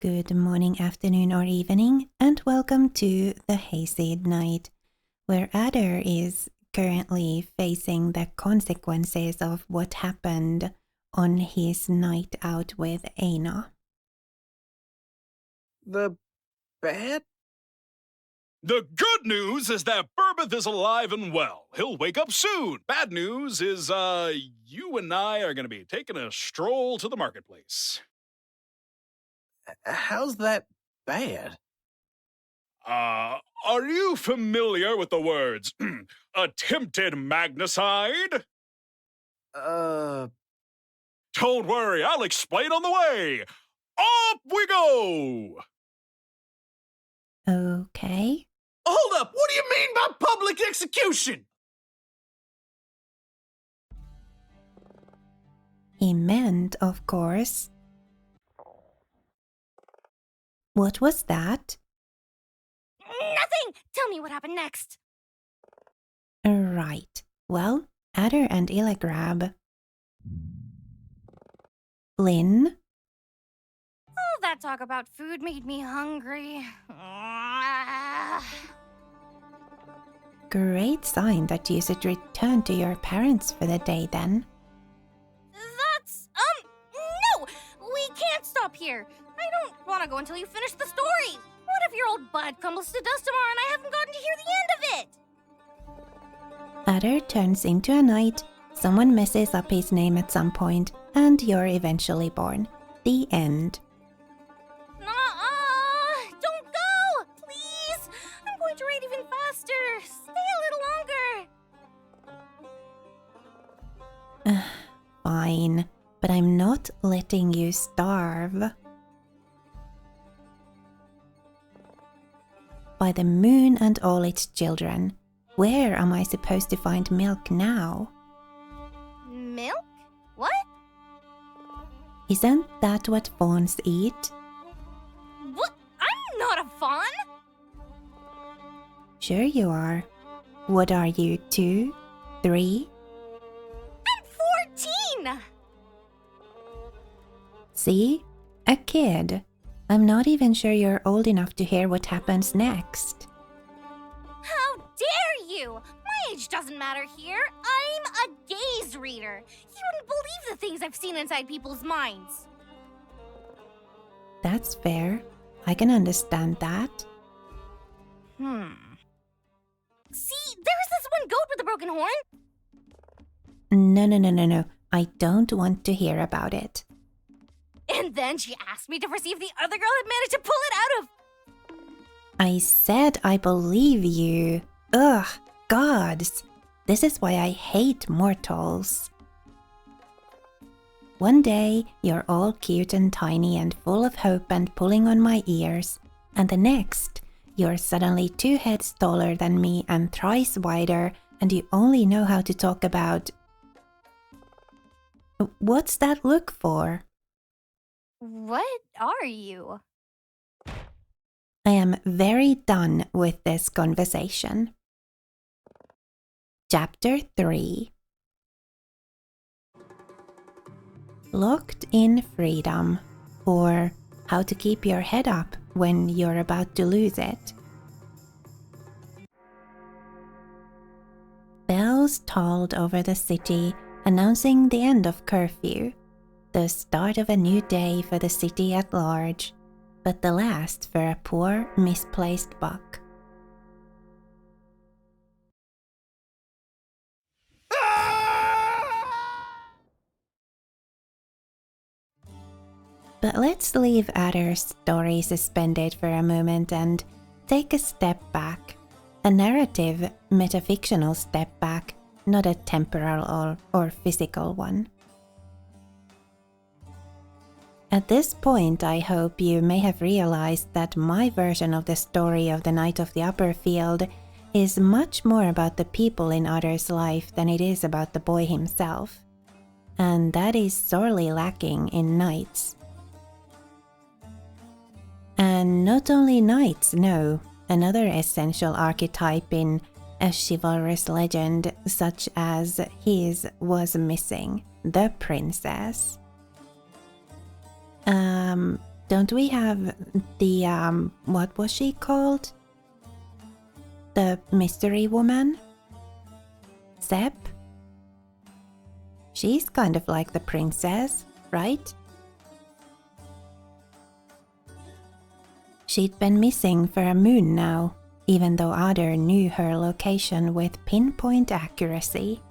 Good morning, afternoon, or evening, and welcome to the Hayseed night, where Ader is currently facing the consequences of what happened on his night out with Aina. The bad? The good news is that Burbeth is alive and well. He'll wake up soon. Bad news is, you and I are going to be taking a stroll to the marketplace. How's that bad? Are you familiar with the words, attempted magnacide? Don't worry, I'll explain on the way. Up we go! Okay. Hold up! What do you mean by public execution? He meant, of course. What was that? Nothing! Tell me what happened next. Right. Well, Ader and Illigrab. Lynn? All that talk about food made me hungry. Great sign that you should return to your parents for the day then. That's, no! We can't stop here. I don't want to go until you finish the story. What if your old bud crumbles to dust tomorrow and I haven't gotten to hear the end of it? Ader turns into a knight, someone messes up his name at some point, and you're eventually born. The end. Don't go! Please! I'm going to write even faster. Stay a little longer. Fine, but I'm not letting you starve. By the moon and all its children, where am I supposed to find milk now? Milk? What? Isn't that what fawns eat? What? I'm not a fawn! Sure you are. What are you, 2? 3? I'm 14! See? A kid. I'm not even sure you're old enough to hear what happens next. How dare you! My age doesn't matter here. I'm a gaze reader. You wouldn't believe the things I've seen inside people's minds. That's fair. I can understand that. See, there's this one goat with a broken horn. No. I don't want to hear about it. And then she asked me to see if the other girl had managed to pull it out of... I said I believe you. Ugh, gods. This is why I hate mortals. One day, you're all cute and tiny and full of hope and pulling on my ears. And the next, you're suddenly 2 heads taller than me and thrice wider, and you only know how to talk about... What's that look for? What are you? I am very done with this conversation. Chapter 3. Locked in freedom, or how to keep your head up when you're about to lose it. Bells tolled over the city, announcing the end of curfew, the start of a new day for the city at large, but the last for a poor, misplaced buck. But let's leave Ader's story suspended for a moment and take a step back. A narrative, metafictional step back, not a temporal or physical one. At this point, I hope you may have realized that my version of the story of the Knight of the Upper Field is much more about the people in Ader's life than it is about the boy himself. And that is sorely lacking in knights. And not only knights, no, another essential archetype in a chivalrous legend such as his was missing, the princess. Don't we have the, what was she called? The mystery woman? Sep? She's kind of like the princess, right? She'd been missing for a moon now, even though Ader knew her location with pinpoint accuracy.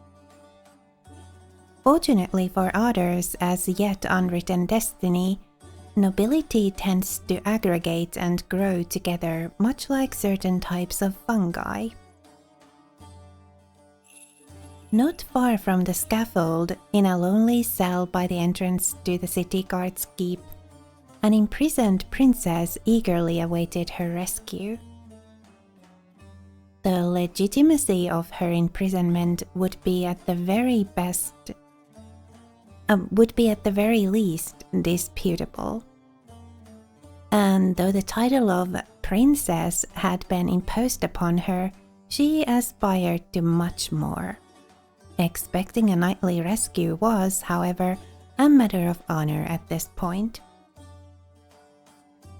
Fortunately for Ader's as yet unwritten destiny, nobility tends to aggregate and grow together much like certain types of fungi. Not far from the scaffold, in a lonely cell by the entrance to the city guard's keep, an imprisoned princess eagerly awaited her rescue. The legitimacy of her imprisonment would be at the very least disputable. And though the title of princess had been imposed upon her, she aspired to much more. Expecting a knightly rescue was, however, a matter of honor at this point.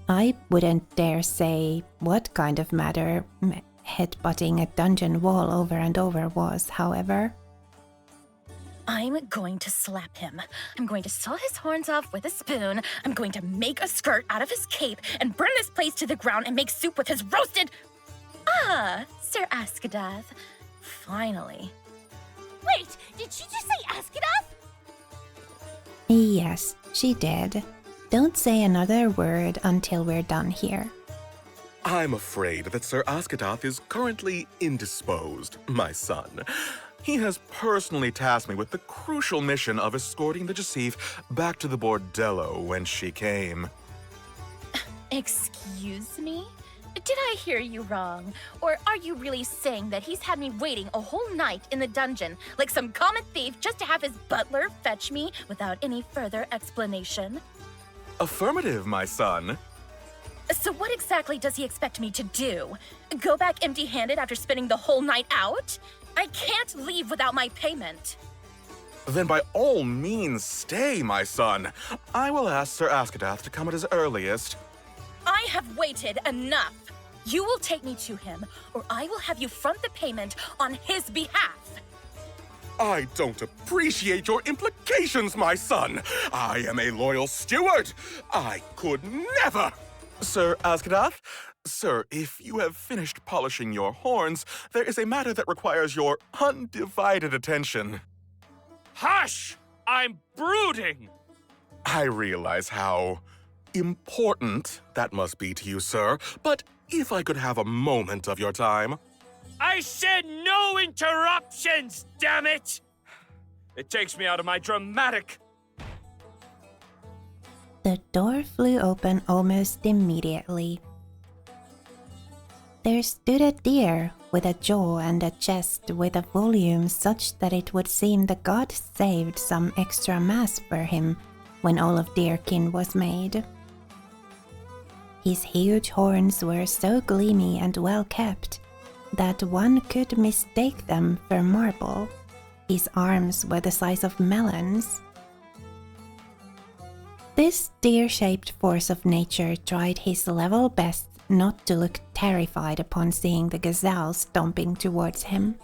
I wouldn't dare say what kind of matter headbutting a dungeon wall over and over was, however. I'm going to slap him. I'm going to saw his horns off with a spoon. I'm going to make a skirt out of his cape and burn this place to the ground and make soup with his roasted... Ah, Sir Askadath. Finally. Wait, did she just say Askadath? Yes, she did. Don't say another word until we're done here. I'm afraid that Sir Askadath is currently indisposed, my son. He has personally tasked me with the crucial mission of escorting the Jasif back to the bordello when she came. Excuse me? Did I hear you wrong? Or are you really saying that he's had me waiting a whole night in the dungeon like some common thief just to have his butler fetch me without any further explanation? Affirmative, my son. So what exactly does he expect me to do? Go back empty-handed after spending the whole night out? I can't leave without my payment. Then by all means stay, my son. I will ask Sir Askadath to come at his earliest. I have waited enough. You will take me to him, or I will have you front the payment on his behalf. I don't appreciate your implications, my son. I am a loyal steward. I could never. Sir Askadath? Sir, if you have finished polishing your horns, there is a matter that requires your undivided attention. Hush! I'm brooding! I realize how important that must be to you, sir, but if I could have a moment of your time. I said no interruptions, damn it! It takes me out of my dramatic... The door flew open almost immediately. There stood a deer with a jaw and a chest with a volume such that it would seem the god saved some extra mass for him when all of deerkin was made. His huge horns were so gleamy and well kept that one could mistake them for marble. His arms were the size of melons. This deer-shaped force of nature tried his level best not to look terrified upon seeing the gazelle stomping towards him.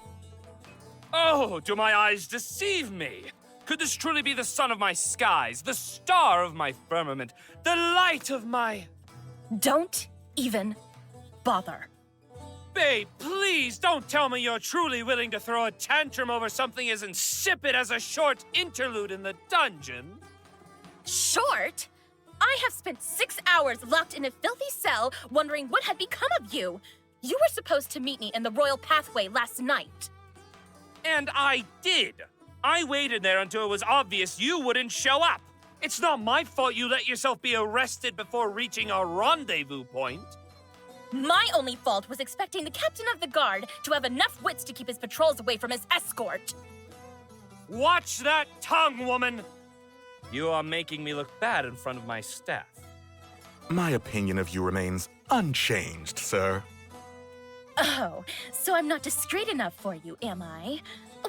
Oh, do my eyes deceive me? Could this truly be the sun of my skies, the star of my firmament, the light of my... Don't even bother. Babe, please don't tell me you're truly willing to throw a tantrum over something as insipid as a short interlude in the dungeon. Short? I have spent 6 hours locked in a filthy cell wondering what had become of you. You were supposed to meet me in the royal pathway last night. And I did. I waited there until it was obvious you wouldn't show up. It's not my fault you let yourself be arrested before reaching our rendezvous point. My only fault was expecting the captain of the guard to have enough wits to keep his patrols away from his escort. Watch that tongue, woman! You are making me look bad in front of my staff. My opinion of you remains unchanged, sir. Oh, so I'm not discreet enough for you, am I?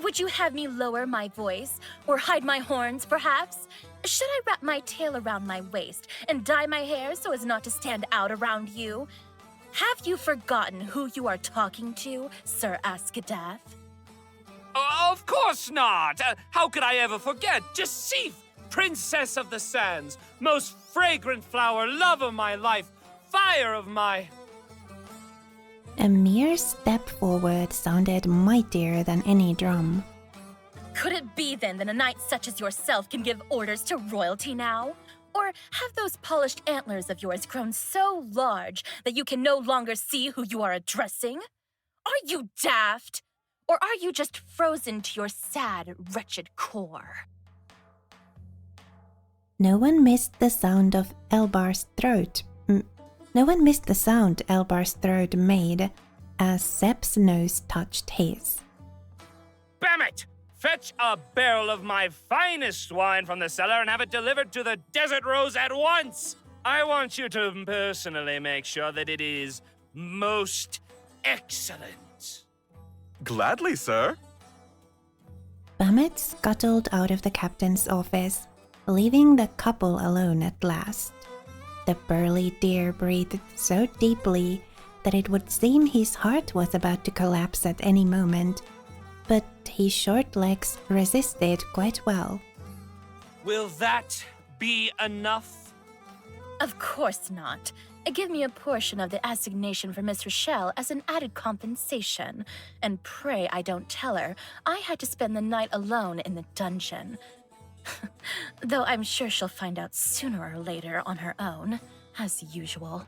Would you have me lower my voice, or hide my horns, perhaps? Should I wrap my tail around my waist and dye my hair so as not to stand out around you? Have you forgotten who you are talking to, Sir Askadath? Of course not! How could I ever forget? Jasif, Princess of the Sands, most fragrant flower, love of my life, fire of my... A mere step forward sounded mightier than any drum. Could it be then that a knight such as yourself can give orders to royalty now? Or have those polished antlers of yours grown so large that you can no longer see who you are addressing? Are you daft? Or are you just frozen to your sad, wretched core? No one missed the sound of Elbar's throat. No one missed the sound Elbar's throat made as Sepp's nose touched his. Bammit! Fetch a barrel of my finest wine from the cellar and have it delivered to the Desert Rose at once! I want you to personally make sure that it is most excellent. Gladly, sir. Bammit scuttled out of the captain's office, leaving the couple alone at last. The burly deer breathed so deeply that it would seem his heart was about to collapse at any moment, but his short legs resisted quite well. Will that be enough? Of course not. Give me a portion of the assignation for Miss Rochelle as an added compensation. And pray I don't tell her I had to spend the night alone in the dungeon. Though I'm sure she'll find out sooner or later on her own, as usual.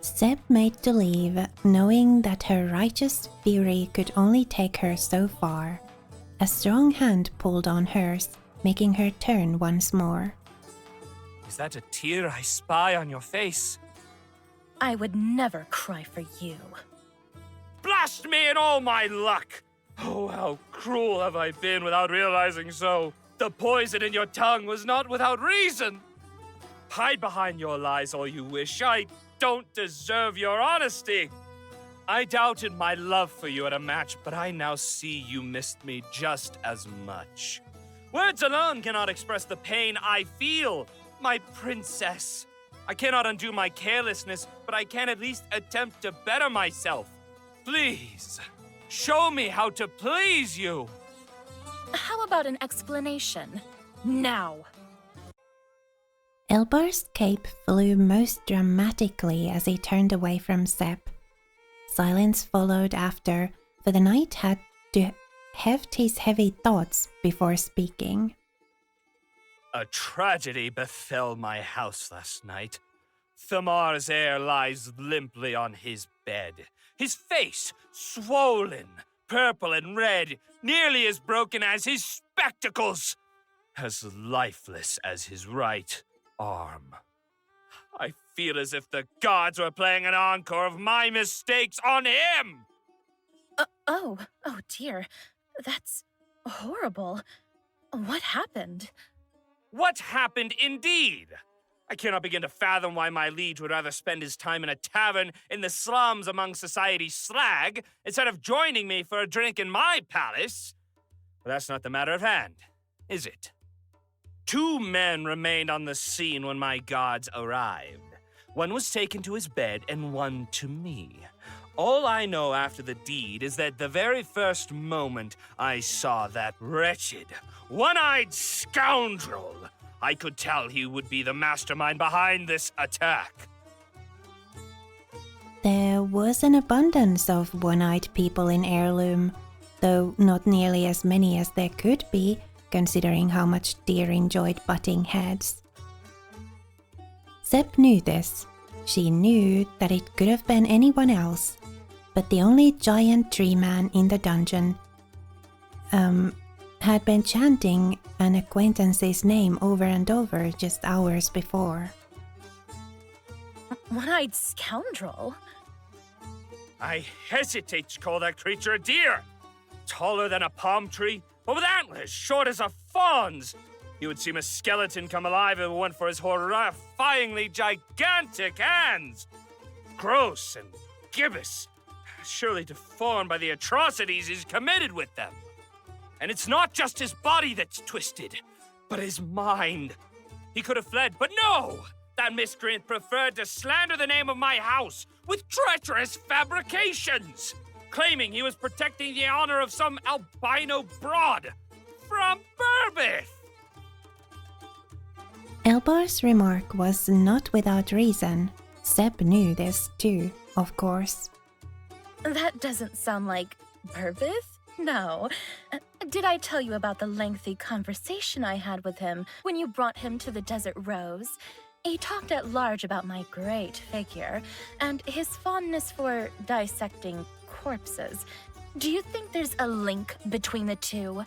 Sepp made to leave, knowing that her righteous fury could only take her so far. A strong hand pulled on hers, making her turn once more. Is that a tear I spy on your face? I would never cry for you. Blast me and all my luck! Oh, how cruel have I been without realizing so. The poison in your tongue was not without reason. Hide behind your lies all you wish. I don't deserve your honesty. I doubted my love for you at a match, but I now see you missed me just as much. Words alone cannot express the pain I feel, my princess. I cannot undo my carelessness, but I can at least attempt to better myself. Please, show me how to please you. How about an explanation? Now! Elbar's cape flew most dramatically as he turned away from Sepp. Silence followed after, for the knight had to heft his heavy thoughts before speaking. A tragedy befell my house last night. Thamar's heir lies limply on his bed, his face swollen, purple and red, nearly as broken as his spectacles, as lifeless as his right arm. I feel as if the gods were playing an encore of my mistakes on him! Oh dear. That's horrible. What happened? What happened indeed? I cannot begin to fathom why my liege would rather spend his time in a tavern in the slums among society's slag instead of joining me for a drink in my palace. But that's not the matter at hand, is it? 2 men remained on the scene when my gods arrived. One was taken to his bed and one to me. All I know after the deed is that the very first moment I saw that wretched, one-eyed scoundrel, I could tell he would be the mastermind behind this attack. There was an abundance of one-eyed people in Heirloom, though not nearly as many as there could be, considering how much Deer enjoyed butting heads. Sepp knew this. She knew that it could have been anyone else, but the only giant tree man in the dungeon had been chanting an acquaintance's name over and over just hours before. One-eyed scoundrel? I hesitate to call that creature a deer. Taller than a palm tree, but with antlers short as a fawn's. You would seem a skeleton come alive if it weren't for his horrifyingly gigantic hands. Gross and gibbous, surely deformed by the atrocities he's committed with them. And it's not just his body that's twisted. but his mind. He could have fled, but no! That miscreant preferred to slander the name of my house with treacherous fabrications, claiming he was protecting the honor of some albino broad from Burbeth. Elbar's remark was not without reason. Seb knew this too, of course. That doesn't sound like Burbeth? No. Did I tell you about the lengthy conversation I had with him when you brought him to the Desert Rose? He talked at large about my great figure and his fondness for dissecting corpses. Do you think there's a link between the two?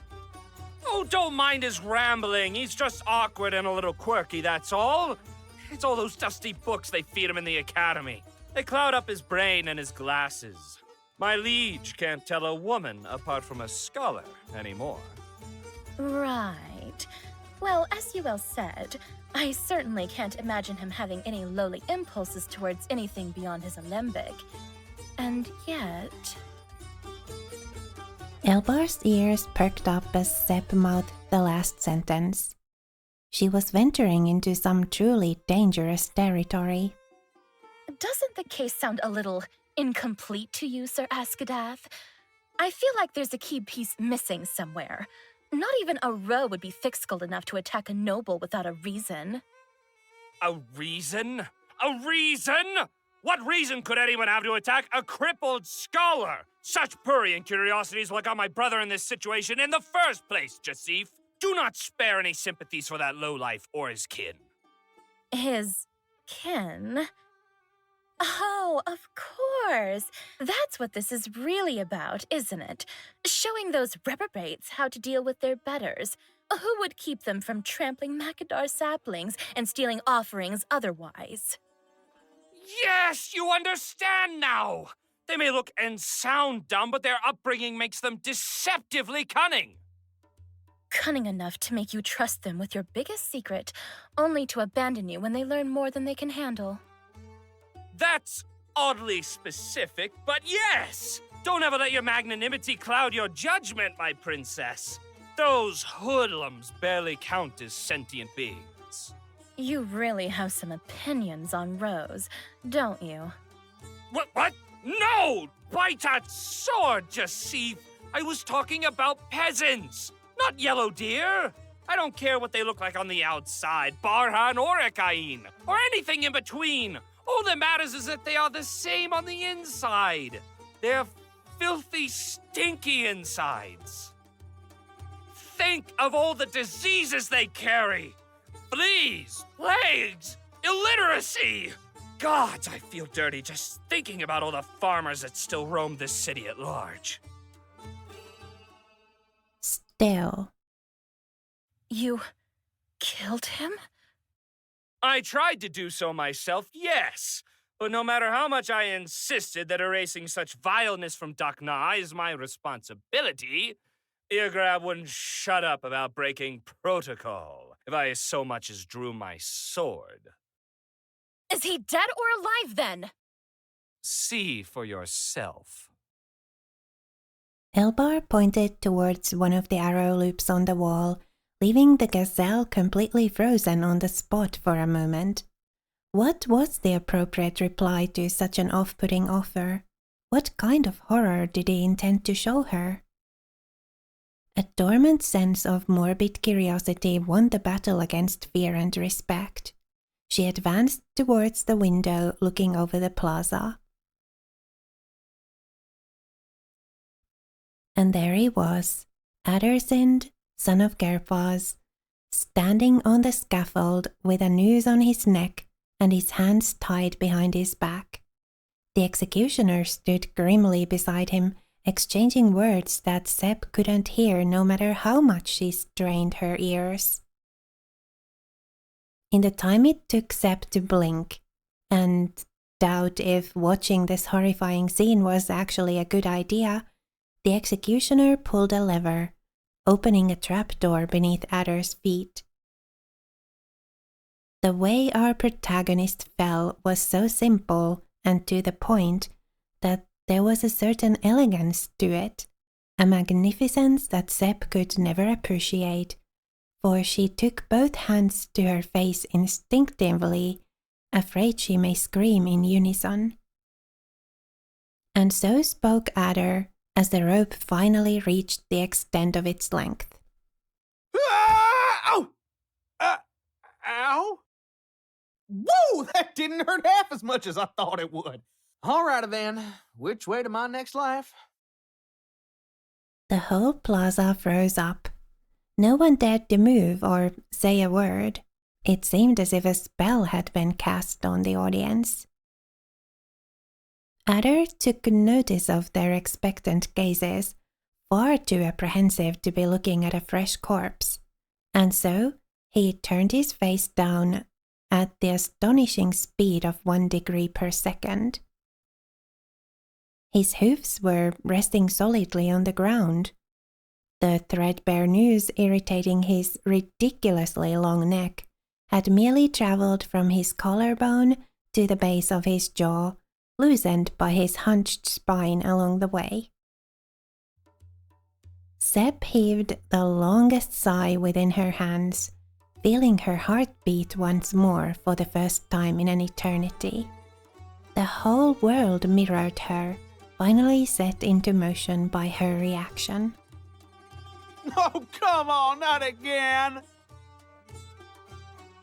Oh, don't mind his rambling. He's just awkward and a little quirky, that's all. It's all those dusty books they feed him in the academy. They cloud up his brain and his glasses. My liege can't tell a woman apart from a scholar anymore. Right. Well, as you well said, I certainly can't imagine him having any lowly impulses towards anything beyond his alembic. And yet... Elbar's ears perked up as Seb mouthed the last sentence. She was venturing into some truly dangerous territory. Doesn't the case sound a little incomplete to you, Sir Askadath? I feel like there's a key piece missing somewhere. Not even a roe would be thick-skulled enough to attack a noble without a reason. A reason? A reason? What reason could anyone have to attack a crippled scholar? Such prurient curiosities will got my brother in this situation in the first place, Jasif. Do not spare any sympathies for that lowlife or his kin. His kin? Oh, of course. That's what this is really about, isn't it? Showing those reprobates how to deal with their betters. Who would keep them from trampling Macadar saplings and stealing offerings otherwise? Yes, you understand now! They may look and sound dumb, but their upbringing makes them deceptively cunning. Cunning enough to make you trust them with your biggest secret, only to abandon you when they learn more than they can handle. That's oddly specific, but yes! Don't ever let your magnanimity cloud your judgment, my princess. Those hoodlums barely count as sentient beings. You really have some opinions on Rose, don't you? What? No! Bite that sword, Jasif! I was talking about peasants, not yellow deer. I don't care what they look like on the outside, Barhan or Ekain, or anything in between. All that matters is that they are the same on the inside. They're filthy, stinky insides. Think of all the diseases they carry. Fleas, plagues, illiteracy. Gods, I feel dirty just thinking about all the farmers that still roam this city at large. Still. You killed him? I tried to do so myself, yes. But no matter how much I insisted that erasing such vileness from Dakna is my responsibility, Eargrab wouldn't shut up about breaking protocol if I so much as drew my sword. Is he dead or alive then? See for yourself. Elbar pointed towards one of the arrow loops on the wall, leaving the gazelle completely frozen on the spot for a moment. What was the appropriate reply to such an off-putting offer? What kind of horror did he intend to show her? A dormant sense of morbid curiosity won the battle against fear and respect. She advanced towards the window looking over the plaza. And there he was, Ader, son of Gerfaz, standing on the scaffold with a noose on his neck and his hands tied behind his back. The executioner stood grimly beside him, exchanging words that Seb couldn't hear no matter how much she strained her ears. In the time it took Seb to blink, and doubt if watching this horrifying scene was actually a good idea, the executioner pulled a lever, opening a trapdoor beneath Ader's feet. The way our protagonist fell was so simple and to the point that there was a certain elegance to it, a magnificence that Seb could never appreciate, for she took both hands to her face instinctively, afraid she may scream in unison. And so spoke Ader as the rope finally reached the extent of its length. Ow! Ow! Whoa! That didn't hurt half as much as I thought it would. Alrighty then, which way to my next life? The whole plaza froze up. No one dared to move or say a word. It seemed as if a spell had been cast on the audience. Ader took notice of their expectant gazes, far too apprehensive to be looking at a fresh corpse, and so he turned his face down at the astonishing speed of 1 degree per second. His hoofs were resting solidly on the ground, the threadbare noose irritating his ridiculously long neck had merely travelled from his collarbone to the base of his jaw, loosened by his hunched spine along the way. Seb heaved the longest sigh within her hands, feeling her heart beat once more for the first time in an eternity. The whole world mirrored her, finally set into motion by her reaction. Oh, come on, not again!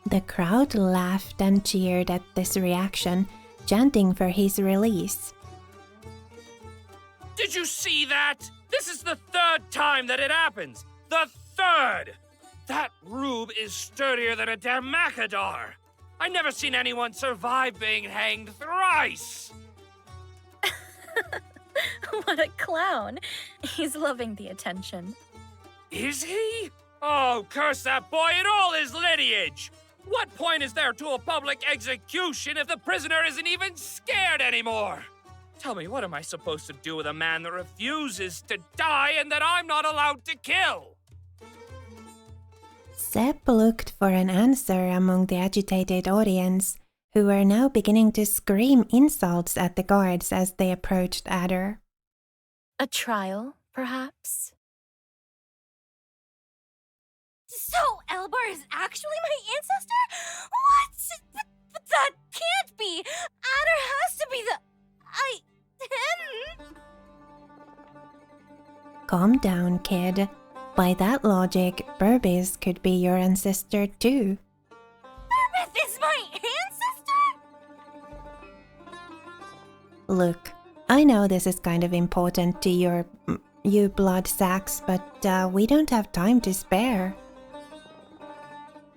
The crowd laughed and cheered at this reaction, chanting for his release. Did you see that? This is the 3rd time that it happens. The 3rd! That rube is sturdier than a Damacadar. I've never seen anyone survive being hanged thrice. What a clown. He's loving the attention. Is he? Oh, curse that boy and all his lineage! What point is there to a public execution if the prisoner isn't even scared anymore? Tell me, what am I supposed to do with a man that refuses to die and that I'm not allowed to kill? Seb looked for an answer among the agitated audience, who were now beginning to scream insults at the guards as they approached Ader. A trial, perhaps? So, Elbar is actually my ancestor? What? But that can't be! Ader has to be him! Calm down, kid. By that logic, Burbis could be your ancestor too. Burbith is my ancestor? Look, I know this is kind of important to you blood sacks, but we don't have time to spare.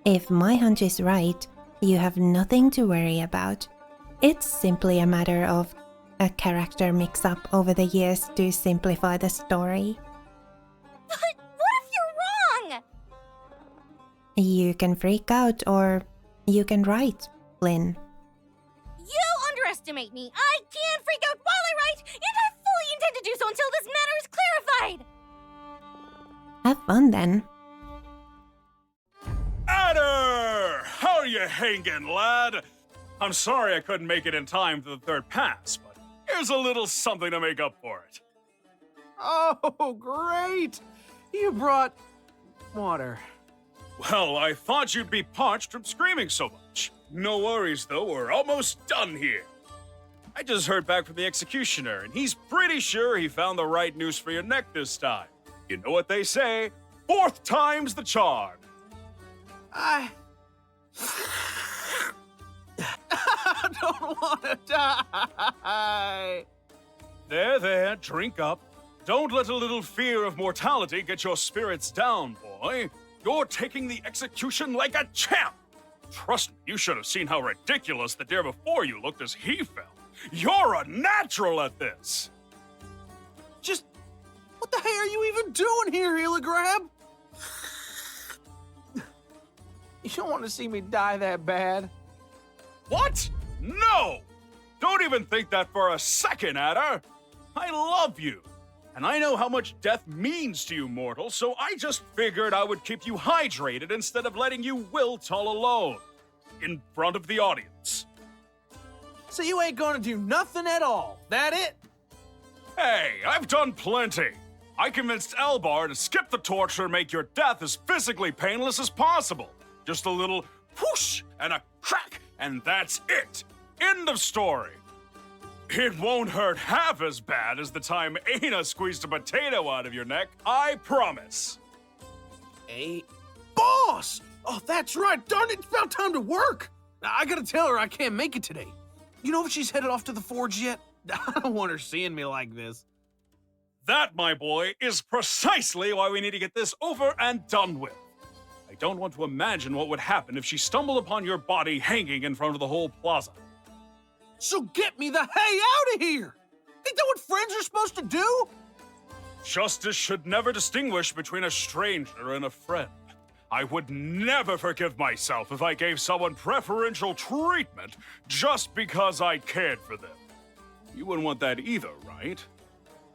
If my hunch is right, you have nothing to worry about. It's simply a matter of a character mix-up over the years to simplify the story. But what if you're wrong? You can freak out or you can write, Lynn. You underestimate me. I can freak out while I write, and I fully intend to do so until this matter is clarified. Have fun then. Ader! How are you hanging, lad? I'm sorry I couldn't make it in time for the 3rd pass, but here's a little something to make up for it. Oh, great! You brought water. Well, I thought you'd be parched from screaming so much. No worries, though, we're almost done here. I just heard back from the executioner, and he's pretty sure he found the right noose for your neck this time. You know what they say, 4th time's the charm. I don't want to die. There, drink up. Don't let a little fear of mortality get your spirits down, boy. You're taking the execution like a champ. Trust me, you should have seen how ridiculous the dare before you looked as he fell. You're a natural at this. Just, what the heck are you even doing here, Heligrab? You don't want to see me die that bad. What? No! Don't even think that for a second, Ader. I love you. And I know how much death means to you, mortal, so I just figured I would keep you hydrated instead of letting you wilt all alone. In front of the audience. So you ain't gonna do nothing at all, that it? Hey, I've done plenty. I convinced Elbar to skip the torture and make your death as physically painless as possible. Just a little whoosh and a crack, and that's it. End of story. It won't hurt half as bad as the time Aina squeezed a potato out of your neck, I promise. Hey, boss! Oh, that's right. Darn it, it's about time to work. I gotta tell her I can't make it today. You know if she's headed off to the forge yet? I don't want her seeing me like this. That, my boy, is precisely why we need to get this over and done with. I don't want to imagine what would happen if she stumbled upon your body hanging in front of the whole plaza. So get me the hay out of here! Ain't that what friends are supposed to do? Justice should never distinguish between a stranger and a friend. I would never forgive myself if I gave someone preferential treatment just because I cared for them. You wouldn't want that either, right?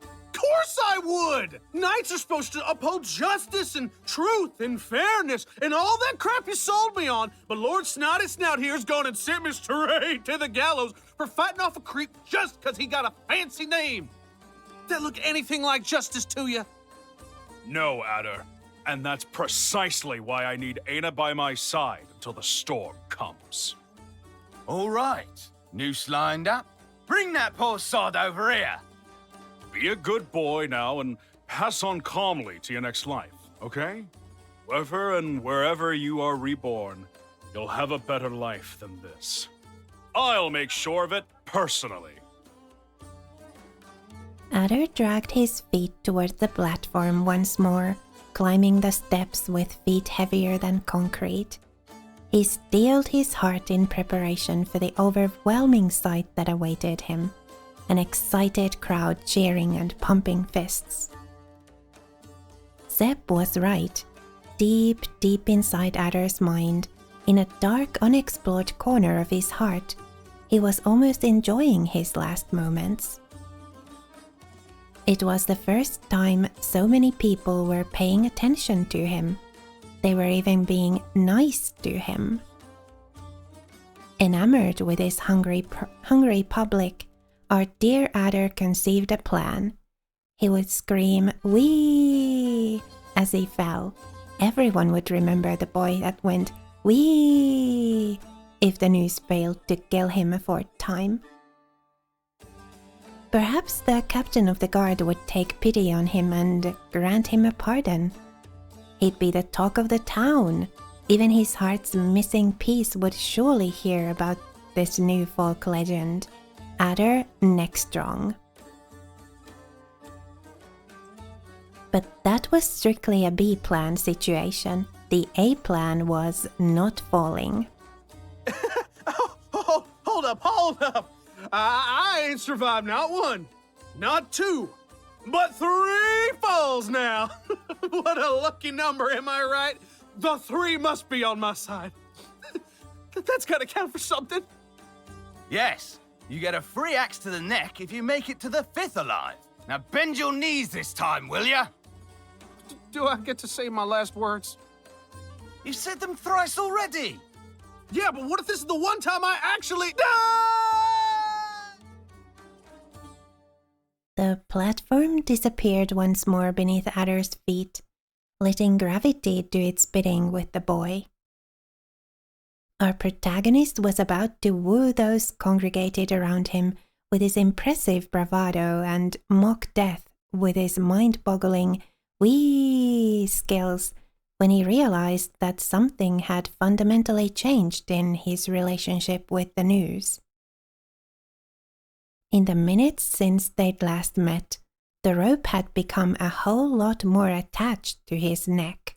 Of course I would! Knights are supposed to uphold justice and truth and fairness and all that crap you sold me on, but Lord Snotty Snout here's gone and sent me straight to the gallows for fighting off a creep just because he got a fancy name. That look anything like justice to you? No, Ader. And that's precisely why I need Aina by my side until the storm comes. All right. Noose lined up. Bring that poor sod over here. Be a good boy now and pass on calmly to your next life, okay? Wherever and wherever you are reborn, you'll have a better life than this. I'll make sure of it personally. Ader dragged his feet toward the platform once more, climbing the steps with feet heavier than concrete. He steeled his heart in preparation for the overwhelming sight that awaited him, an excited crowd cheering and pumping fists. Zeb was right. Deep, deep inside Ader's mind, in a dark, unexplored corner of his heart, he was almost enjoying his last moments. It was the first time so many people were paying attention to him. They were even being nice to him. Enamored with his hungry public, our dear Ader conceived a plan. He would scream, "Wee!" as he fell. Everyone would remember the boy that went, "Wee!" if the news failed to kill him a fourth time. Perhaps the captain of the guard would take pity on him and grant him a pardon. He'd be the talk of the town. Even his heart's missing piece would surely hear about this new folk legend. Ader Neckstrong. But that was strictly a B-plan situation. The A-plan was not falling. Hold up. I ain't survived not one, not two, but 3 falls now. What a lucky number, am I right? The 3 must be on my side. That's gotta count for something. Yes, you get a free axe to the neck if you make it to the 5th alive. Now bend your knees this time, will ya? Do I get to say my last words? You've said them thrice already. Yeah, but what if this is the one time I actually... The platform disappeared once more beneath Ader's feet, letting gravity do its bidding with the boy. Our protagonist was about to woo those congregated around him with his impressive bravado and mock death with his mind-boggling wee skills when he realized that something had fundamentally changed in his relationship with the news. In the minutes since they'd last met, the rope had become a whole lot more attached to his neck.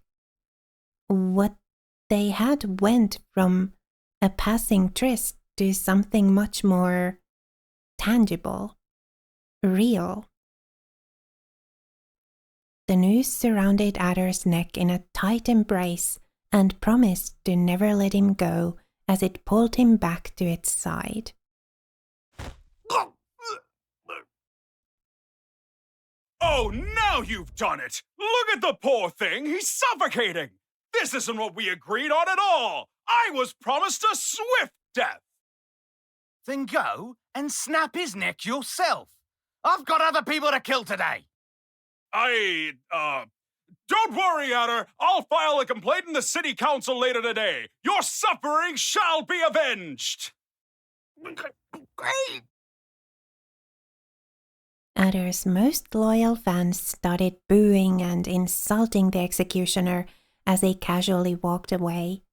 What they had went from a passing tryst to something much more tangible, real. The noose surrounded Ader's neck in a tight embrace and promised to never let him go as it pulled him back to its side. Oh, now you've done it! Look at the poor thing! He's suffocating! This isn't what we agreed on at all! I was promised a swift death! Then go and snap his neck yourself. I've got other people to kill today. Don't worry, Ader. I'll file a complaint in the city council later today. Your suffering shall be avenged. Great! Ader's most loyal fans started booing and insulting the executioner as he casually walked away.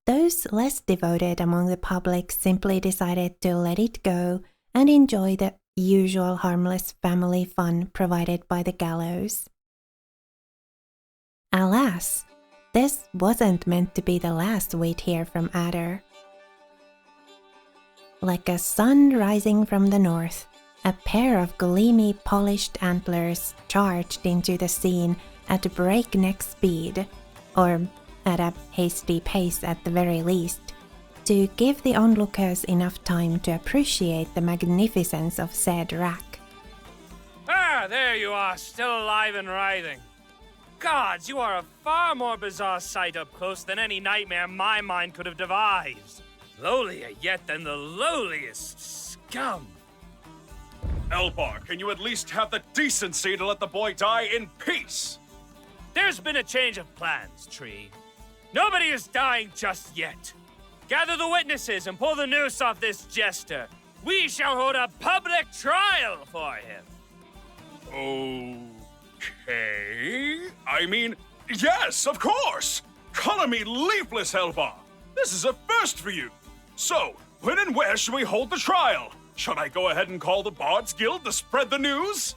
Those less devoted among the public simply decided to let it go and enjoy the usual harmless family fun provided by the gallows. Alas, this wasn't meant to be the last we'd hear from Ader. Like a sun rising from the north, a pair of gleamy polished antlers charged into the scene at breakneck speed, or at a hasty pace at the very least, to give the onlookers enough time to appreciate the magnificence of said rack. Ah, there you are, still alive and writhing. Gods, you are a far more bizarre sight up close than any nightmare my mind could have devised. Lowlier yet than the lowliest scum. Elbar, can you at least have the decency to let the boy die in peace? There's been a change of plans, Tree. Nobody is dying just yet. Gather the witnesses and pull the noose off this jester. We shall hold a public trial for him. Okay. I mean, yes, of course. Color me leafless, Elbar. This is a first for you. So, when and where should we hold the trial? Should I go ahead and call the Bards Guild to spread the news?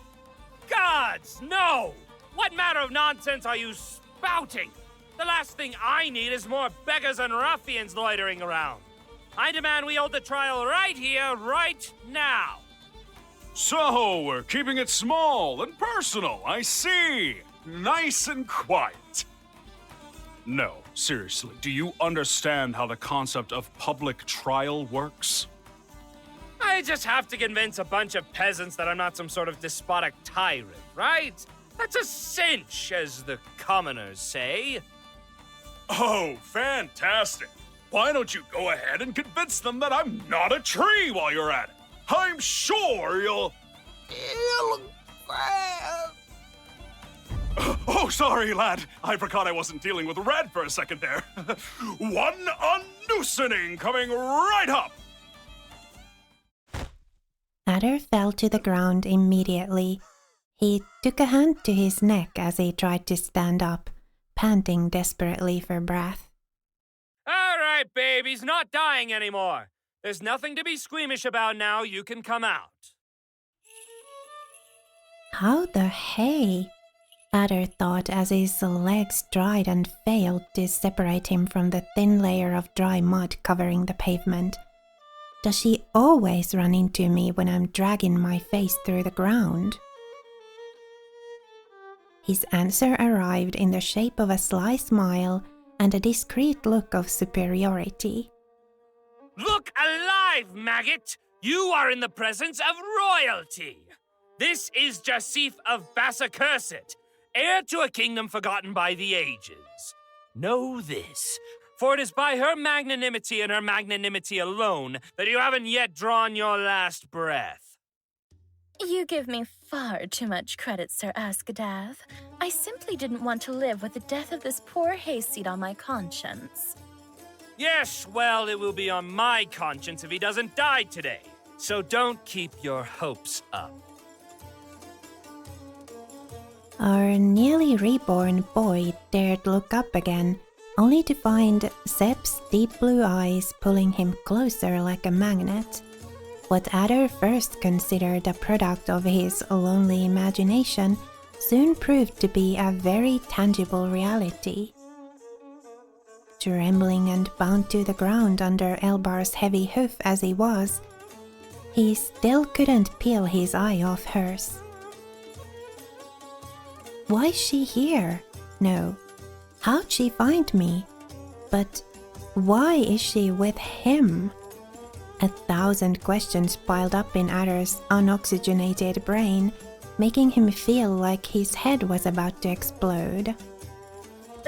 Gods, no! What manner of nonsense are you spouting? The last thing I need is more beggars and ruffians loitering around. I demand we hold the trial right here, right now. So, we're keeping it small and personal, I see. Nice and quiet. No, seriously, do you understand how the concept of public trial works? I just have to convince a bunch of peasants that I'm not some sort of despotic tyrant, right? That's a cinch, as the commoners say. Oh, fantastic. Why don't you go ahead and convince them that I'm not a tree while you're at it? I'm sure you'll... Oh, sorry, lad. I forgot I wasn't dealing with Red for a second there. One unloosening coming right up. Ader fell to the ground immediately. He took a hand to his neck as he tried to stand up, panting desperately for breath. All right, babe, he's not dying anymore. There's nothing to be squeamish about now. You can come out. How the hey? Ader thought as his legs dried and failed to separate him from the thin layer of dry mud covering the pavement. Does she always run into me when I'm dragging my face through the ground? His answer arrived in the shape of a sly smile and a discreet look of superiority. Look alive, maggot! You are in the presence of royalty! This is Jasif of Bassacursed, heir to a kingdom forgotten by the ages. Know this, for it is by her magnanimity and her magnanimity alone that you haven't yet drawn your last breath. You give me far too much credit, Sir Askadath. I simply didn't want to live with the death of this poor Hayseed on my conscience. Yes, well, it will be on my conscience if he doesn't die today. So don't keep your hopes up. Our nearly reborn boy dared look up again, only to find Sep's deep blue eyes pulling him closer like a magnet. What Ader first considered a product of his lonely imagination soon proved to be a very tangible reality. Trembling and bound to the ground under Elbar's heavy hoof as he was, he still couldn't peel his eye off hers. Why's she here? No. How'd she find me? But why is she with him? 1,000 questions piled up in Ader's unoxygenated brain, making him feel like his head was about to explode.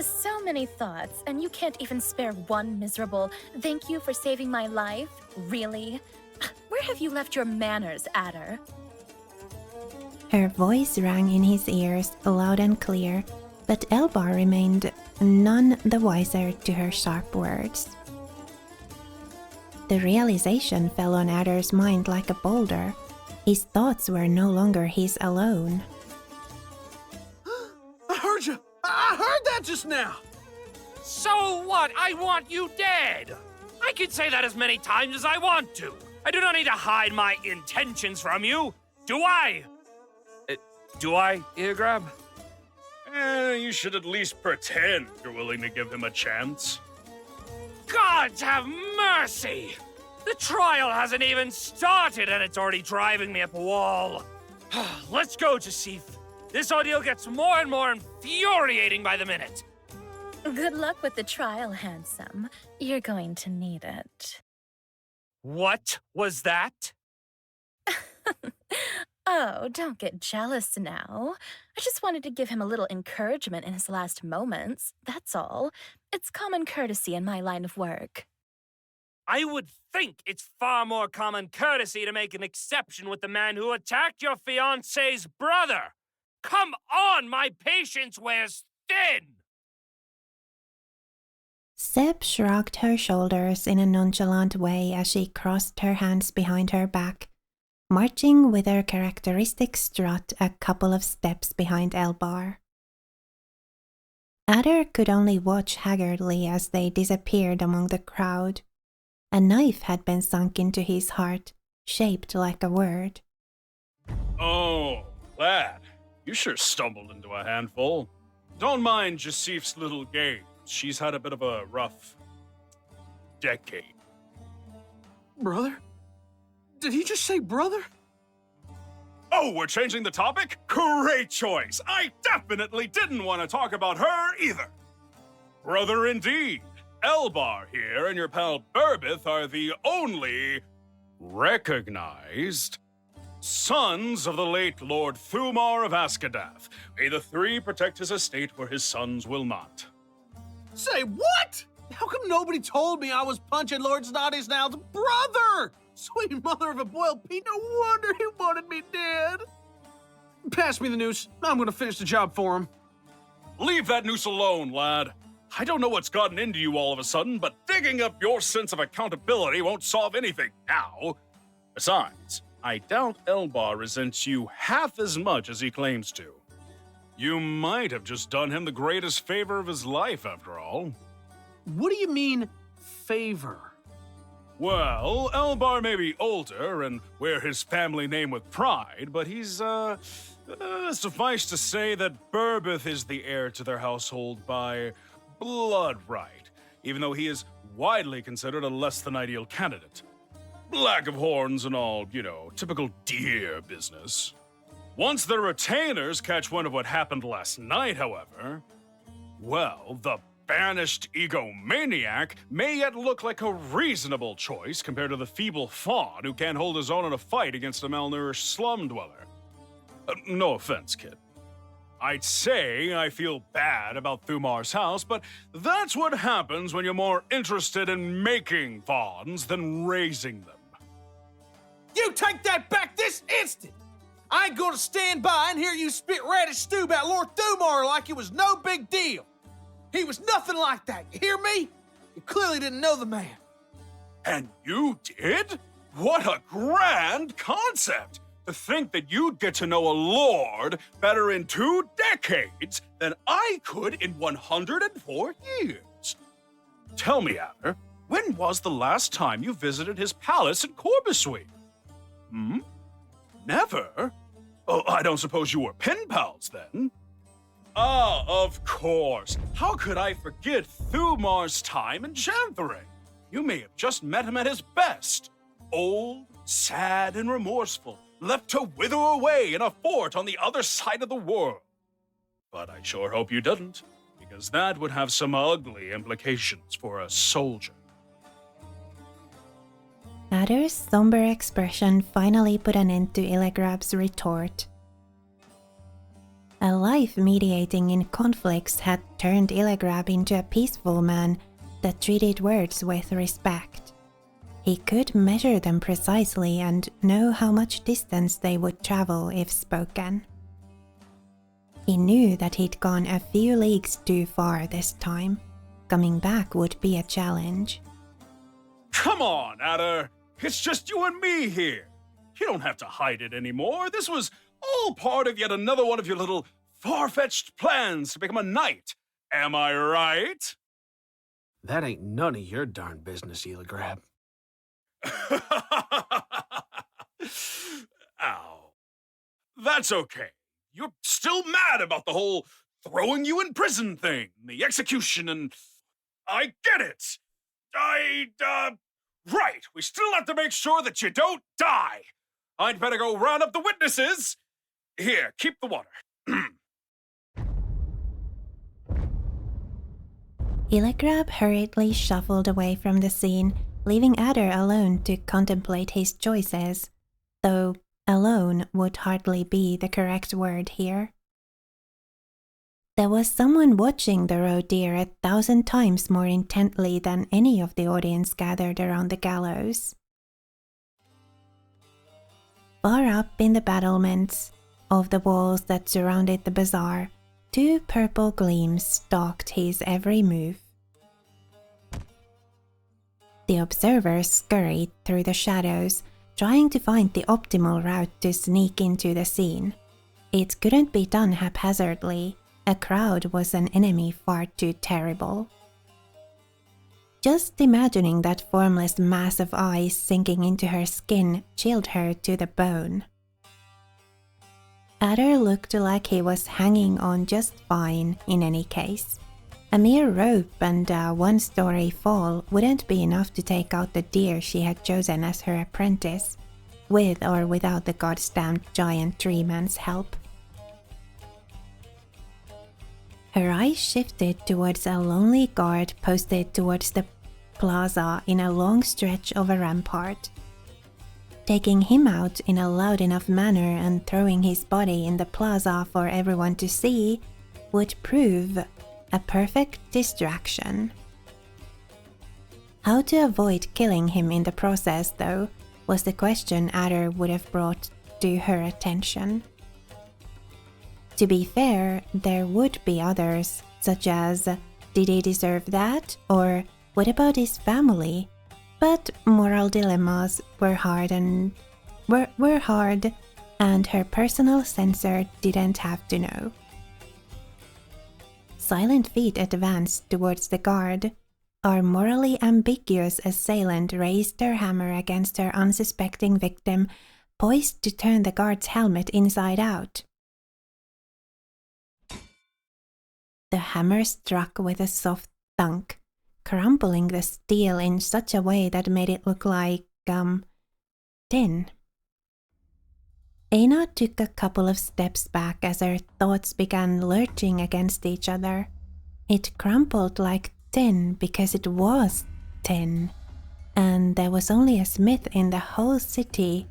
So many thoughts, and you can't even spare one miserable "thank you for saving my life"? Really? Where have you left your manners, Ader? Her voice rang in his ears loud and clear, but Elbar remained none the wiser to her sharp words. The realization fell on Ader's mind like a boulder. His thoughts were no longer his alone. I heard you! I heard that just now! So what? I want you dead! I can say that as many times as I want to. I do not need to hide my intentions from you. Do I? Eargrab? You should at least pretend you're willing to give him a chance. Gods have mercy! The trial hasn't even started and it's already driving me up a wall. Let's go, Jasif. This ordeal gets more and more infuriating by the minute. Good luck with the trial, handsome. You're going to need it. What was that? Oh, don't get jealous now. I just wanted to give him a little encouragement in his last moments, that's all. It's common courtesy in my line of work. I would think it's far more common courtesy to make an exception with the man who attacked your fiancé's brother. Come on, my patience wears thin! Seb shrugged her shoulders in a nonchalant way as she crossed her hands behind her back, marching with her characteristic strut a couple of steps behind Elbar. Ader could only watch haggardly as they disappeared among the crowd. A knife had been sunk into his heart, shaped like a word. Oh, lad, you sure stumbled into a handful. Don't mind Jasif's little game. She's had a bit of a rough decade. Brother? Did he just say brother? Oh, we're changing the topic? Great choice! I definitely didn't want to talk about her either. Brother indeed. Elbar here and your pal Burbith are the only recognized sons of the late Lord Thumar of Askadath. May the three protect his estate where his sons will not. Say what? How come nobody told me I was punching Lord Snotty-Snout's brother? Sweet mother of a boiled pea, no wonder he wanted me dead. Pass me the noose. I'm gonna finish the job for him. Leave that noose alone, lad. I don't know what's gotten into you all of a sudden, but digging up your sense of accountability won't solve anything now. Besides, I doubt Elbar resents you half as much as he claims to. You might have just done him the greatest favor of his life, after all. What do you mean, favor? Well, Elbar may be older and wear his family name with pride, but he's, suffice to say that Burbith is the heir to their household by blood right, even though he is widely considered a less than ideal candidate. Lack of horns and all, typical deer business. Once the retainers catch wind of what happened last night, however, well, the banished egomaniac may yet look like a reasonable choice compared to the feeble fawn who can't hold his own in a fight against a malnourished slum dweller. No offense, kid. I'd say I feel bad about Thumar's house, but that's what happens when you're more interested in making fawns than raising them. You take that back this instant! I ain't gonna stand by and hear you spit radish stew about Lord Thumar like it was no big deal. He was nothing like that, you hear me? You clearly didn't know the man. And you did? What a grand concept! To think that you'd get to know a lord better in 2 decades than I could in 104 years. Tell me, Ader, when was the last time you visited his palace in Corbussuit? Never? Oh, I don't suppose you were pen pals then? Ah, of course. How could I forget Thumar's time in Chantheray? You may have just met him at his best. Old, sad, and remorseful, left to wither away in a fort on the other side of the world. But I sure hope you didn't, because that would have some ugly implications for a soldier. Ader's somber expression finally put an end to Illigrab's retort. A life mediating in conflicts had turned Illigrab into a peaceful man that treated words with respect. He could measure them precisely and know how much distance they would travel if spoken. He knew that he'd gone a few leagues too far this time. Coming back would be a challenge. Come on, Ader. It's just you and me here. You don't have to hide it anymore. This was all part of yet another one of your little far-fetched plans to become a knight. Am I right? That ain't none of your darn business, Elagrab. Ow. That's okay. You're still mad about the whole throwing you in prison thing, the execution, and I get it. Right. We still have to make sure that you don't die. I'd better go round up the witnesses. Here, keep the water. Elagrab hurriedly shuffled away from the scene, leaving Ader alone to contemplate his choices, though alone would hardly be the correct word here. There was someone watching the roe deer 1,000 times more intently than any of the audience gathered around the gallows. Far up in the battlements of the walls that surrounded the bazaar, 2 purple gleams stalked his every move. The observers scurried through the shadows, trying to find the optimal route to sneak into the scene. It couldn't be done haphazardly. A crowd was an enemy far too terrible. Just imagining that formless mass of ice sinking into her skin chilled her to the bone. Ader looked like he was hanging on just fine in any case. A mere rope and a 1-story fall wouldn't be enough to take out the deer she had chosen as her apprentice, with or without the god-stamped giant tree man's help. Her eyes shifted towards a lonely guard posted towards the plaza in a long stretch of a rampart. Taking him out in a loud enough manner and throwing his body in the plaza for everyone to see would prove a perfect distraction. How to avoid killing him in the process, though, was the question Ader would have brought to her attention. To be fair, there would be others, such as, did he deserve that? Or what about his family? But moral dilemmas were hard and her personal censor didn't have to know. Silent feet advanced towards the guard. Our morally ambiguous assailant raised her hammer against her unsuspecting victim, poised to turn the guard's helmet inside out. The hammer struck with a soft thunk, crumpling the steel in such a way that made it look like, tin. Aina took a couple of steps back as her thoughts began lurching against each other. It crumpled like tin because it was tin, and there was only a smith in the whole city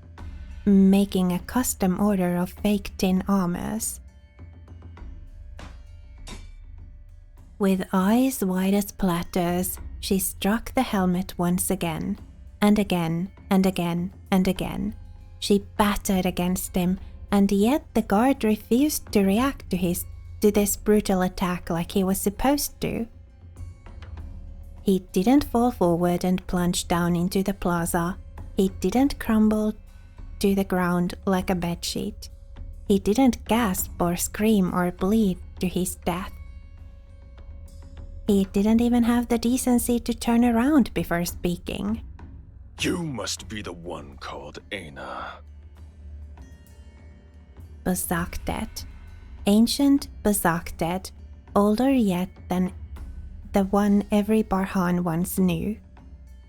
making a custom order of fake tin armors. With eyes wide as platters, she struck the helmet once again, and again, and again, and again. She battered against him, and yet the guard refused to react to this brutal attack like he was supposed to. He didn't fall forward and plunge down into the plaza. He didn't crumble to the ground like a bedsheet. He didn't gasp or scream or bleed to his death. He didn't even have the decency to turn around before speaking. You must be the one called Aina. Bazaktet. Ancient Bazaktet, older yet than the one every Barhan once knew.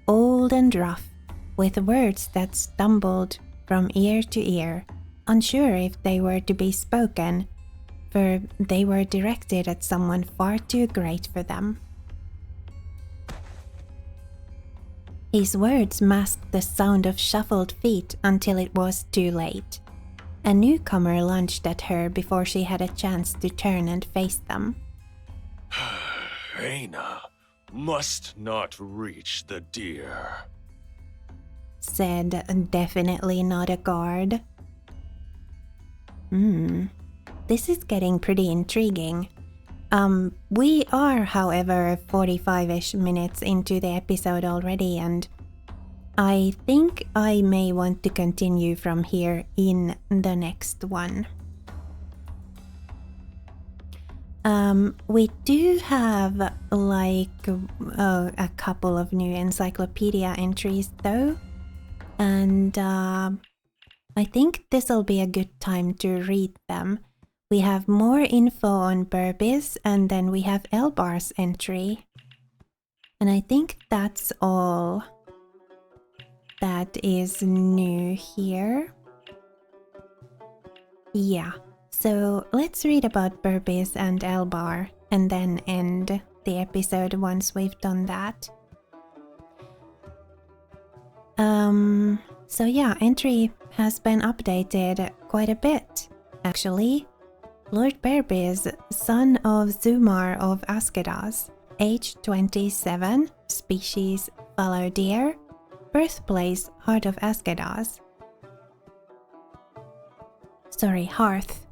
Old and rough, with words that stumbled from ear to ear, unsure if they were to be spoken, for they were directed at someone far too great for them. His words masked the sound of shuffled feet until it was too late. A newcomer lunged at her before she had a chance to turn and face them. Aina must not reach the deer. said definitely not a guard. This is getting pretty intriguing. We are, however, 45-ish minutes into the episode already, and I think I may want to continue from here in the next one. We do have like a couple of new encyclopedia entries though, and I think this'll be a good time to read them. We have more info on Burbis, and then we have Elbar's entry. And I think that's all that is new here. Yeah, so let's read about Burbis and Elbar, and then end the episode once we've done that. So yeah, entry has been updated quite a bit, actually. Lord Burbis, son of Zumar of Askedas, age 27, species fallow deer, birthplace Heart of Askedas. Hearth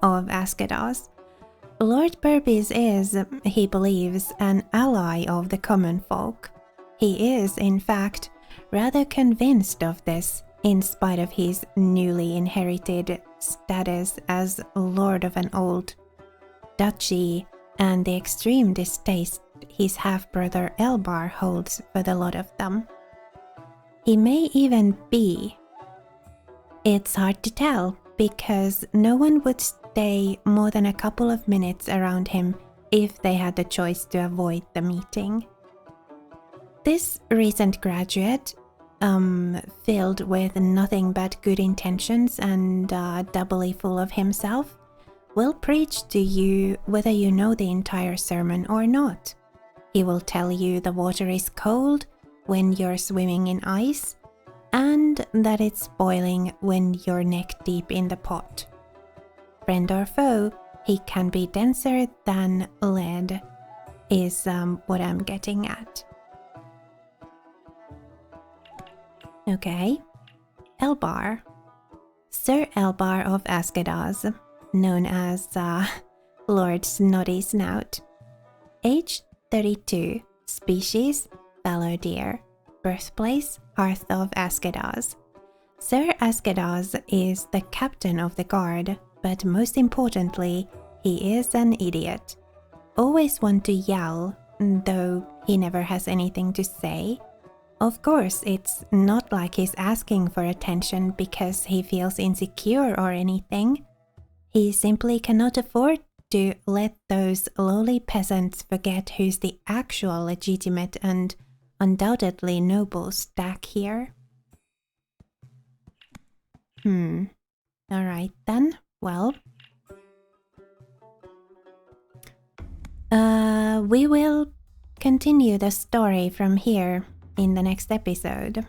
of Askedas. Lord Burbis is, he believes, an ally of the common folk. He is, in fact, rather convinced of this, in spite of his newly inherited status as lord of an old duchy and the extreme distaste his half-brother Elbar holds for the lot of them. He may even be. It's hard to tell, because no one would stay more than a couple of minutes around him if they had the choice to avoid the meeting. This recent graduate, filled with nothing but good intentions and doubly full of himself, will preach to you whether you know the entire sermon or not. He will tell you the water is cold when you're swimming in ice, and that it's boiling when you're neck deep in the pot. Friend or foe, he can be denser than lead, is what I'm getting at. Okay. Elbar. Sir Elbar of Askedas, known as Lord Snotty Snout. Age 32, species fallow deer, birthplace Hearth of Askedas. Sir Askedas is the captain of the guard, but most importantly, he is an idiot. Always one to yell, though he never has anything to say. Of course, it's not like he's asking for attention because he feels insecure or anything. He simply cannot afford to let those lowly peasants forget who's the actual legitimate and undoubtedly noble stack here. Alright then, well. We will continue the story from here in the next episode.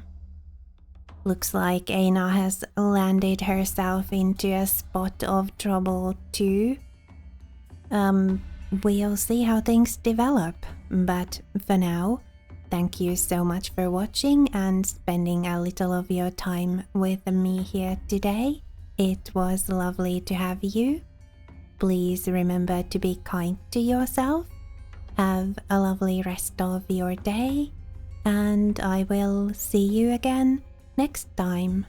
Looks like Aina has landed herself into a spot of trouble too. We'll see how things develop, but for now, thank you so much for watching and spending a little of your time with me here today. It was lovely to have you. Please remember to be kind to yourself. Have a lovely rest of your day, and I will see you again next time.